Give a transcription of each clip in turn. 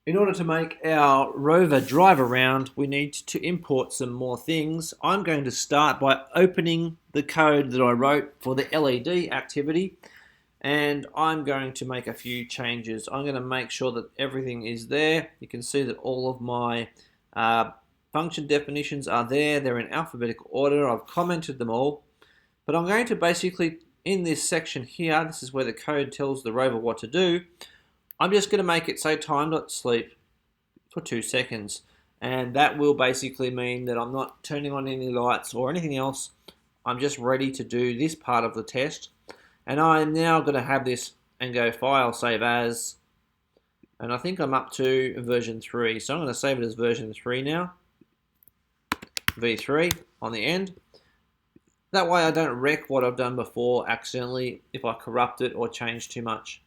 In order to make our rover drive around, we need to import some more things. I'm going to start by opening the code that I wrote for the LED activity, and I'm going to make a few changes. I'm going to make sure that everything is there. You can see that all of my function definitions are there. They're in alphabetical order. I've commented them all. But I'm going to basically, in this section here, this is where the code tells the rover what to do. I'm just going to make it say time.sleep for 2 seconds. And that will basically mean that I'm not turning on any lights or anything else. I'm just ready to do this part of the test. And I'm now going to have this and go File, Save As. And I think I'm up to version 3. So I'm going to save it as version 3 now. V3 on the end. That way I don't wreck what I've done before accidentally if I corrupt it or change too much.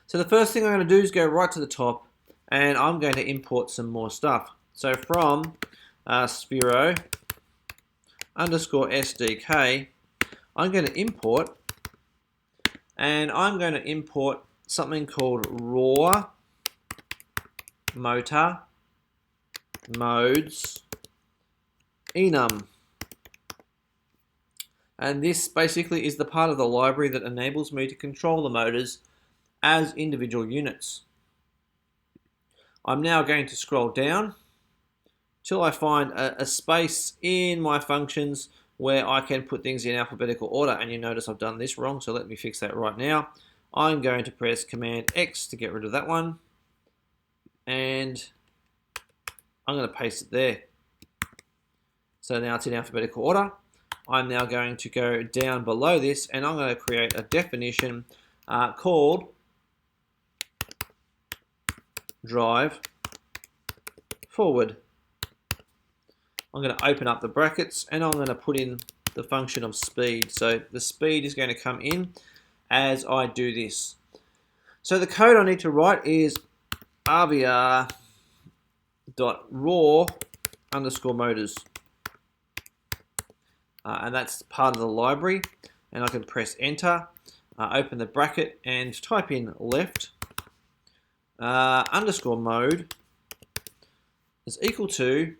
So the first thing I'm going to do is go right to the top, and I'm going to import some more stuff. So from Sphero _SDK, I'm going to import, and I'm going to import something called raw motor modes enum. And this basically is the part of the library that enables me to control the motors as individual units. I'm now going to scroll down till I find a space in my functions where I can put things in alphabetical order, and you notice I've done this wrong, so let me fix that right now. I'm going to press Command X to get rid of that one, and I'm going to paste it there. So now it's in alphabetical order. I'm now going to go down below this, and I'm going to create a definition called drive forward. I'm going to open up the brackets, and I'm going to put in the function of speed. So the speed is going to come in as I do this. So the code I need to write is RVR.raw_motors. And that's part of the library, and I can press enter, open the bracket, and type in left underscore mode is equal to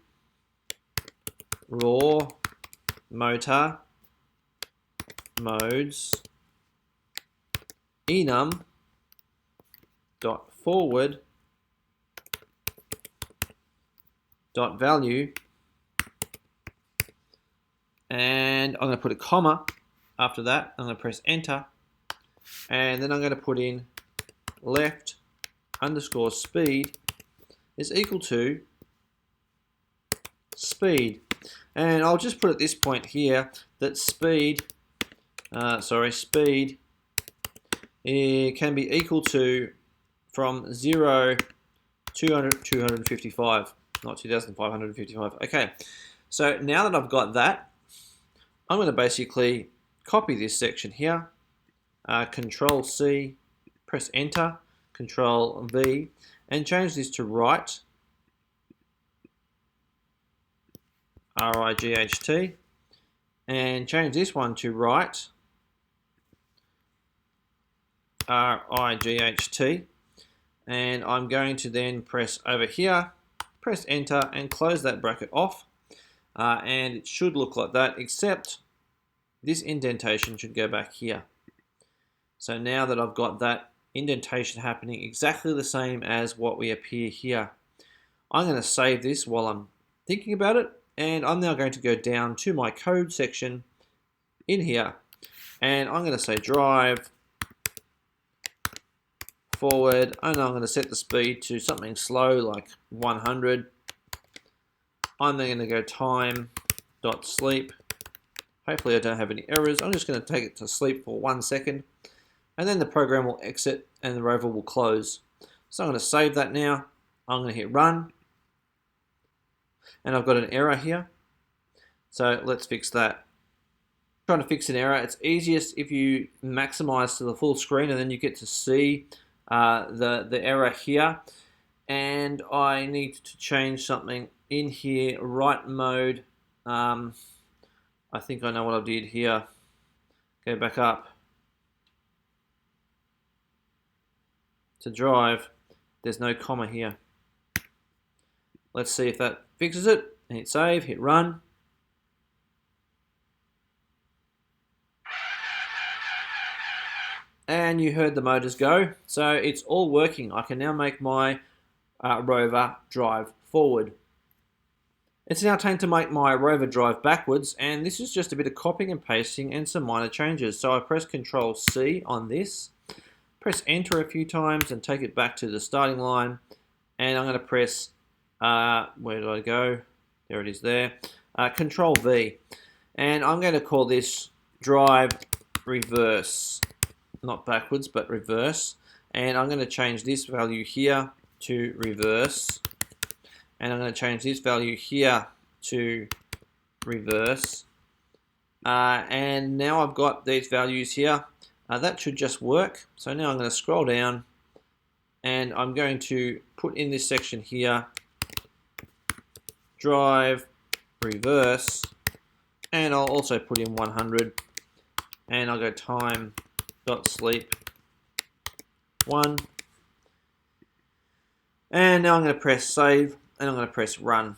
raw motor modes enum dot forward dot value, and I'm going to put a comma after that. I'm going to press enter, and then I'm going to put in left underscore speed is equal to speed. And I'll just put at this point here that speed can be equal to from 0 to 255, not 2555. Okay, so now that I've got that, I'm going to basically copy this section here, Control C, press enter, Control V, and change this to right, RIGHT, and change this one to right, RIGHT, and I'm going to then press over here, press enter, and close that bracket off, and it should look like that, except this indentation should go back here. So now that I've got that indentation happening exactly the same as what we appear here, I'm going to save this while I'm thinking about it, and I'm now going to go down to my code section in here, and I'm going to say drive forward, and I'm going to set the speed to something slow like 100. I'm then going to go time.sleep. Hopefully I don't have any errors. I'm just going to take it to sleep for 1 second, and then the program will exit and the rover will close. So I'm going to save that now. I'm going to hit run, and I've got an error here. So let's fix that. Trying to fix an error, it's easiest if you maximize to the full screen, and then you get to see the error here. And I need to change something in here, right mode. I think I know what I did here. Go back up to drive, There's no comma here. Let's see if that fixes it. Hit save, hit run. And you heard the motors go. So it's all working. I can now make my rover drive forward. It's now time to make my rover drive backwards, and this is just a bit of copying and pasting and some minor changes. So I press Control C on this, press enter a few times and take it back to the starting line, and I'm going to press, where did I go? There it is there. Control V, and I'm going to call this drive reverse. Not backwards, but reverse. And I'm going to change this value here to reverse. And I'm going to change this value here to reverse. And now I've got these values here. That should just work. So now I'm going to scroll down and I'm going to put in this section here, drive reverse, and I'll also put in 100, and I'll go time dot sleep 1, and now I'm going to press save and I'm going to press run.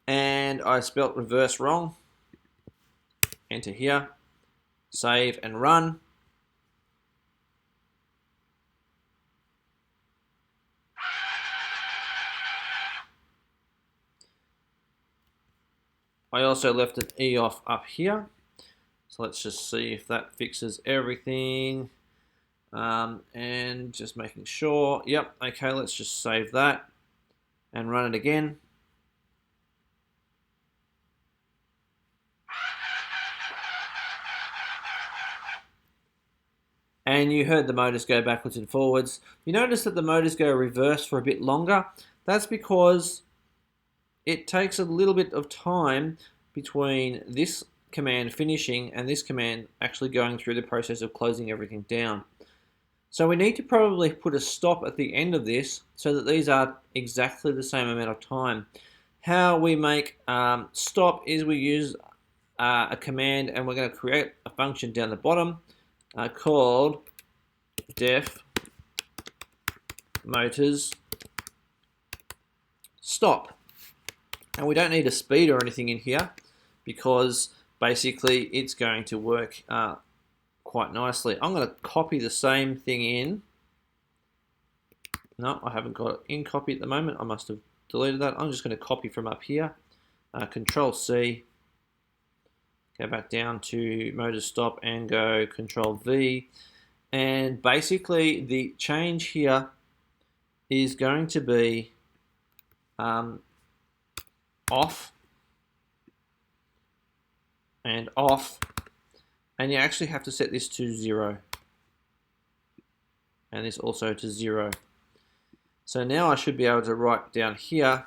And I spelt reverse wrong. Enter here, save and run. I also left an E off up here. So let's just see if that fixes everything. And just making sure. Yep, okay, let's just save that and run it again. And you heard the motors go backwards and forwards. You notice that the motors go reverse for a bit longer. That's because it takes a little bit of time between this command finishing and this command actually going through the process of closing everything down. So we need to probably put a stop at the end of this so that these are exactly the same amount of time. How we make stop is we use a command, and we're going to create a function down the bottom called def motors stop. And we don't need a speed or anything in here because basically it's going to work quite nicely. I'm going to copy the same thing in. No, I haven't got it in copy at the moment. I must have deleted that. I'm just going to copy from up here. Control C. Go back down to motor stop and go Control V. And basically the change here is going to be off and off, and you actually have to set this to 0 and this also to 0. So now I should be able to write down here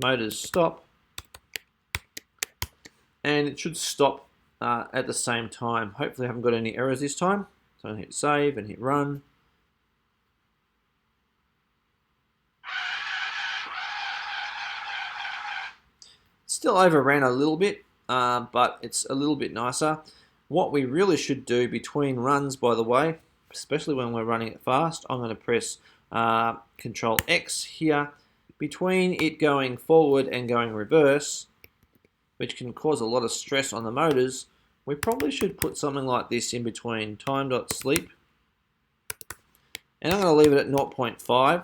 motors stop, and it should stop at the same time. Hopefully I haven't got any errors this time. So I'm going to hit save and hit run. Still overran a little bit, but it's a little bit nicer. What we really should do between runs, by the way, especially when we're running it fast, I'm going to press Control X here. Between it going forward and going reverse, which can cause a lot of stress on the motors, we probably should put something like this in between time.sleep. And I'm going to leave it at 0.5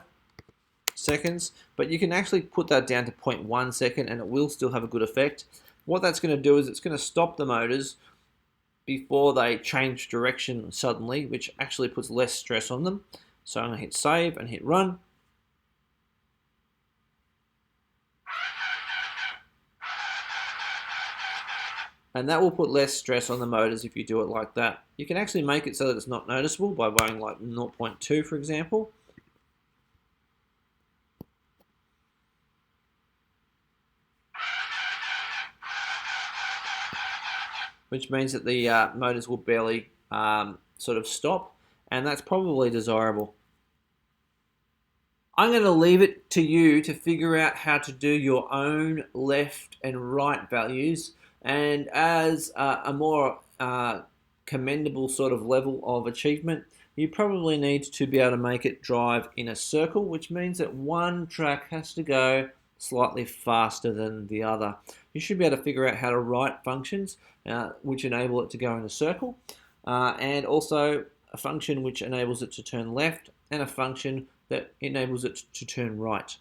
seconds, but you can actually put that down to 0.1 second and it will still have a good effect. What that's going to do is it's going to stop the motors before they change direction suddenly, which actually puts less stress on them. So I'm going to hit save and hit run. And that will put less stress on the motors if you do it like that. You can actually make it so that it's not noticeable by going like 0.2, for example. Which means that the motors will barely sort of stop, and that's probably desirable. I'm going to leave it to you to figure out how to do your own left and right values And as a more commendable sort of level of achievement, you probably need to be able to make it drive in a circle, which means that one track has to go slightly faster than the other. You should be able to figure out how to write functions which enable it to go in a circle, and also a function which enables it to turn left and a function that enables it to turn right.